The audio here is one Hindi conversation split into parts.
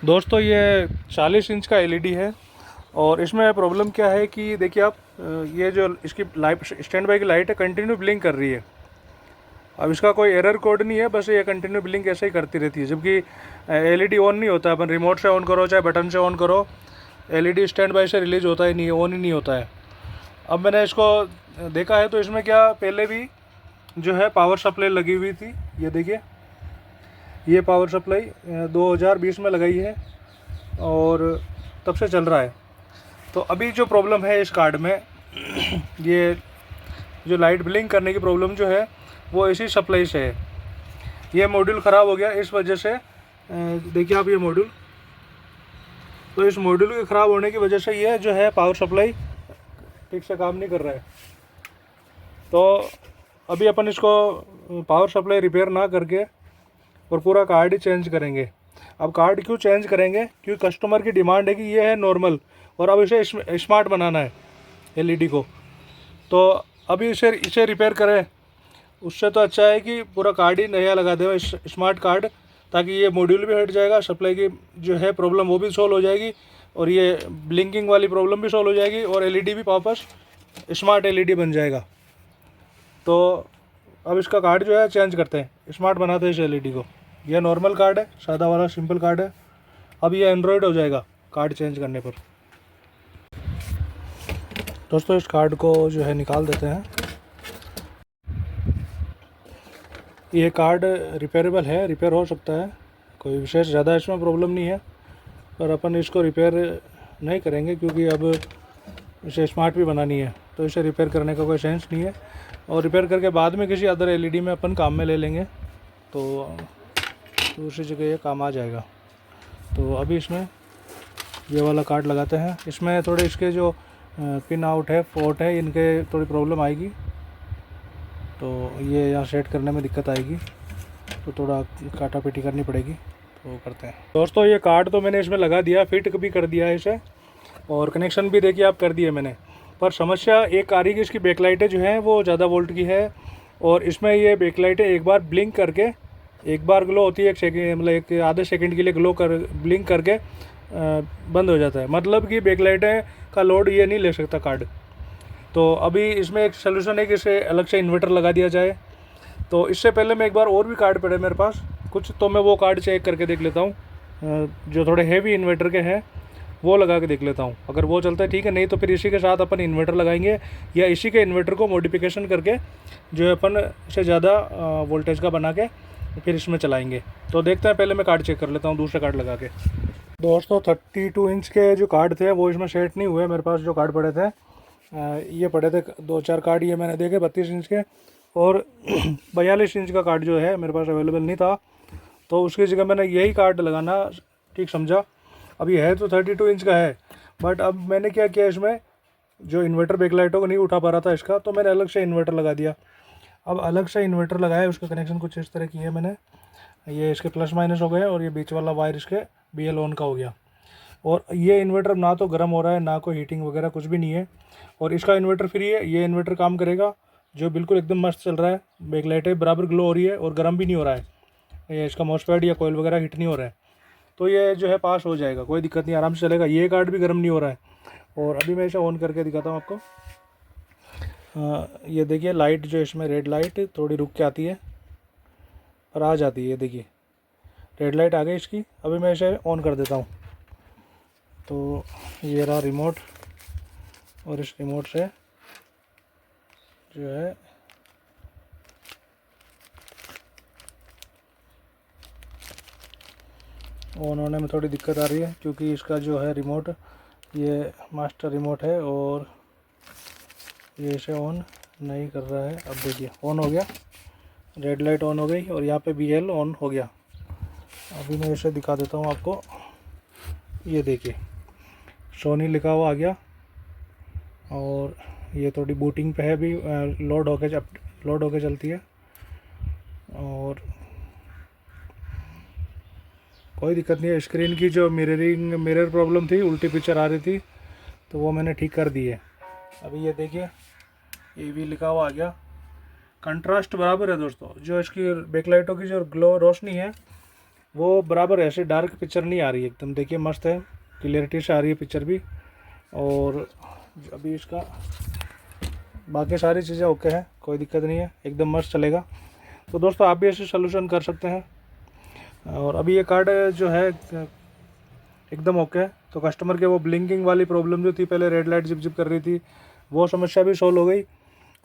दोस्तों ये 40 इंच का एलईडी है और इसमें प्रॉब्लम क्या है कि देखिए आप ये जो इसकी लाइट स्टैंड बाई की लाइट है कंटिन्यू ब्लिंक कर रही है। अब इसका कोई एरर कोड नहीं है, बस ये कंटिन्यू ब्लिंक ऐसे ही करती रहती है, जबकि एलईडी ऑन नहीं होता। अपन रिमोट से ऑन करो चाहे बटन से ऑन करो, एलईडी स्टैंड बाई से रिलीज होता ही नहीं है, ऑन ही नहीं होता है। अब मैंने इसको देखा है तो इसमें क्या पहले भी जो है पावर सप्लाई लगी हुई थी। ये देखिए, ये पावर सप्लाई 2020 में लगाई है और तब से चल रहा है। तो अभी जो प्रॉब्लम है इस कार्ड में ये जो लाइट ब्लिंक करने की प्रॉब्लम जो है वो इसी सप्लाई से है। ये मॉड्यूल ख़राब हो गया इस वजह से। देखिए आप ये मॉड्यूल, तो इस मॉड्यूल के ख़राब होने की वजह से ये जो है पावर सप्लाई ठीक से काम नहीं कर रहा है। तो अभी अपन इसको पावर सप्लाई रिपेयर ना करके और पूरा कार्ड ही चेंज करेंगे। अब कार्ड क्यों चेंज करेंगे? क्योंकि कस्टमर की डिमांड है कि ये है नॉर्मल और अब इसे स्मार्ट बनाना है एलईडी को। तो अभी इसे रिपेयर करें, उससे तो अच्छा है कि पूरा कार्ड ही नया लगा दे स्मार्ट कार्ड, ताकि ये मॉड्यूल भी हट जाएगा, सप्लाई की जो है प्रॉब्लम वो भी सॉल्व हो जाएगी और ये ब्लिंकिंग वाली प्रॉब्लम भी सॉल्व हो जाएगी और एलईडी भी वापस स्मार्ट एलईडी बन जाएगा। तो अब इसका कार्ड जो है चेंज करते हैं, स्मार्ट बनाते हैं इस एलईडी को। यह नॉर्मल कार्ड है, सादा वाला सिंपल कार्ड है। अब ये एंड्रॉयड हो जाएगा कार्ड चेंज करने पर। दोस्तों इस कार्ड को जो है निकाल देते हैं। ये कार्ड रिपेयरेबल है, रिपेयर हो सकता है, कोई विशेष ज़्यादा इसमें प्रॉब्लम नहीं है, पर अपन इसको रिपेयर नहीं करेंगे क्योंकि अब इसे स्मार्ट भी बनानी है, तो इसे रिपेयर करने का कोई सेंस नहीं है। और रिपेयर करके बाद में किसी अदर एलईडी में अपन काम में ले लेंगे, तो दूसरी जगह ये काम आ जाएगा। तो अभी इसमें ये वाला कार्ड लगाते हैं। इसमें थोड़े इसके जो पिन आउट है, पोर्ट है, इनके थोड़ी प्रॉब्लम आएगी, तो ये यहाँ सेट करने में दिक्कत आएगी, तो थोड़ा काटा पीटी करनी पड़ेगी। तो करते हैं दोस्तों। ये कार्ड तो मैंने इसमें लगा दिया, फिट भी कर दिया है इसे, और कनेक्शन भी देखिए आप कर दिए मैंने। पर समस्या एक आ रही है कि इसकी बैकलाइटें जो हैं वो ज़्यादा वोल्ट की है, और इसमें ये बैकलाइटें एक बार ब्लिंक करके, एक बार ग्लो होती है, एक सेकेंड मतलब एक आधे सेकंड के लिए ग्लो कर ब्लिंक करके बंद हो जाता है। मतलब कि बैकलाइटें का लोड ये नहीं ले सकता कार्ड। तो अभी इसमें एक सोल्यूशन है कि इसे अलग से इन्वर्टर लगा दिया जाए। तो इससे पहले मैं एक बार और भी कार्ड पड़े मेरे पास कुछ, तो मैं वो कार्ड चेक करके देख लेता हूँ, जो थोड़े हैवी इन्वर्टर के हैं वो लगा के देख लेता हूँ। अगर वो चलता है ठीक है, नहीं तो फिर इसी के साथ अपन इन्वर्टर लगाएंगे, या इसी के इन्वर्टर को मॉडिफिकेशन करके जो है अपन इसे ज़्यादा वोल्टेज का बना के फिर इसमें चलाएंगे। तो देखते हैं, पहले मैं कार्ड चेक कर लेता हूँ दूसरा कार्ड लगा के। दोस्तों 32 इंच के जो कार्ड थे वो इसमें सेट नहीं हुए। मेरे पास जो कार्ड पड़े थे ये पड़े थे 2-4 कार्ड, ये मैंने देखे 32 इंच के, और 42 इंच का कार्ड जो है मेरे पास अवेलेबल नहीं था, तो उसकी जगह मैंने यही कार्ड लगाना ठीक समझा। अब ये है तो 32 इंच का है, बट अब मैंने क्या किया, इसमें जो इन्वर्टर बैकलाइटों को नहीं उठा पा रहा था इसका, तो मैंने अलग से इन्वर्टर लगा दिया। अब अलग से इन्वर्टर लगाया, उसका कनेक्शन कुछ इस तरह किया मैंने। ये इसके प्लस माइनस हो गए और ये बीच वाला वायर इसके BL ऑन का हो गया। और ये इन्वर्टर ना तो गर्म हो रहा है, ना कोई हीटिंग वगैरह कुछ भी नहीं है, और इसका इन्वर्टर फ्री है। ये इन्वर्टर काम करेगा, जो बिल्कुल एकदम मस्त चल रहा है, बैकलाइटें बराबर ग्लो हो रही है और गर्म भी नहीं हो रहा है, ये इसका मॉसफेट या कोयल वगैरह हिट नहीं हो रहा है। तो ये जो है पास हो जाएगा, कोई दिक्कत नहीं, आराम से चलेगा। ये कार्ड भी गर्म नहीं हो रहा है। और अभी मैं इसे ऑन करके दिखाता हूँ आपको। ये देखिए लाइट जो इसमें रेड लाइट थोड़ी रुक के आती है और आ जाती है, ये देखिए रेड लाइट आ गई इसकी। अभी मैं इसे ऑन कर देता हूँ। तो ये रहा रिमोट, और इस रिमोट से जो है ऑन होने में थोड़ी दिक्कत आ रही है, क्योंकि इसका जो है रिमोट ये मास्टर रिमोट है और ये इसे ऑन नहीं कर रहा है। अब देखिए ऑन हो गया, रेड लाइट ऑन हो गई और यहाँ पे BL ऑन हो गया। अभी मैं इसे दिखा देता हूँ आपको। ये देखिए सोनी लिखा हुआ आ गया, और ये थोड़ी बूटिंग पे है, भी लोड होके चलती है, और कोई दिक्कत नहीं है। स्क्रीन की जो मिरर प्रॉब्लम थी, उल्टी पिक्चर आ रही थी, तो वो मैंने ठीक कर दी है। अभी ये देखिए AV लिखा हुआ आ गया। कंट्रास्ट बराबर है दोस्तों, जो इसकी बैकलाइटों की जो ग्लो रोशनी है वो बराबर ऐसे डार्क पिक्चर नहीं आ रही है एकदम, देखिए मस्त है, क्लियरिटी से आ रही है पिक्चर भी। और अभी इसका बाकी सारी चीज़ें ओके हैं, कोई दिक्कत नहीं है, एकदम मस्त चलेगा। तो दोस्तों आप भी ऐसे सोल्यूशन कर सकते हैं। और अभी ये कार्ड जो है एकदम ओके है। तो कस्टमर के वो ब्लिंकिंग वाली प्रॉब्लम जो थी पहले, रेड लाइट जिप जिप कर रही थी, वो समस्या भी सॉल्व हो गई।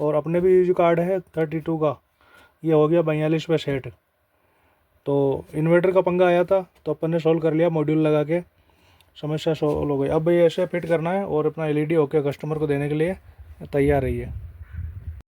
और अपने भी जो कार्ड है 32 का, ये हो गया 42 पे सेट। तो इन्वर्टर का पंगा आया था तो अपन ने सॉल्व कर लिया, मॉड्यूल लगा के समस्या सॉल्व हो गई। अब ये ऐसे फिट करना है और अपना एलईडी ओके कस्टमर को देने के लिए तैयार रही है।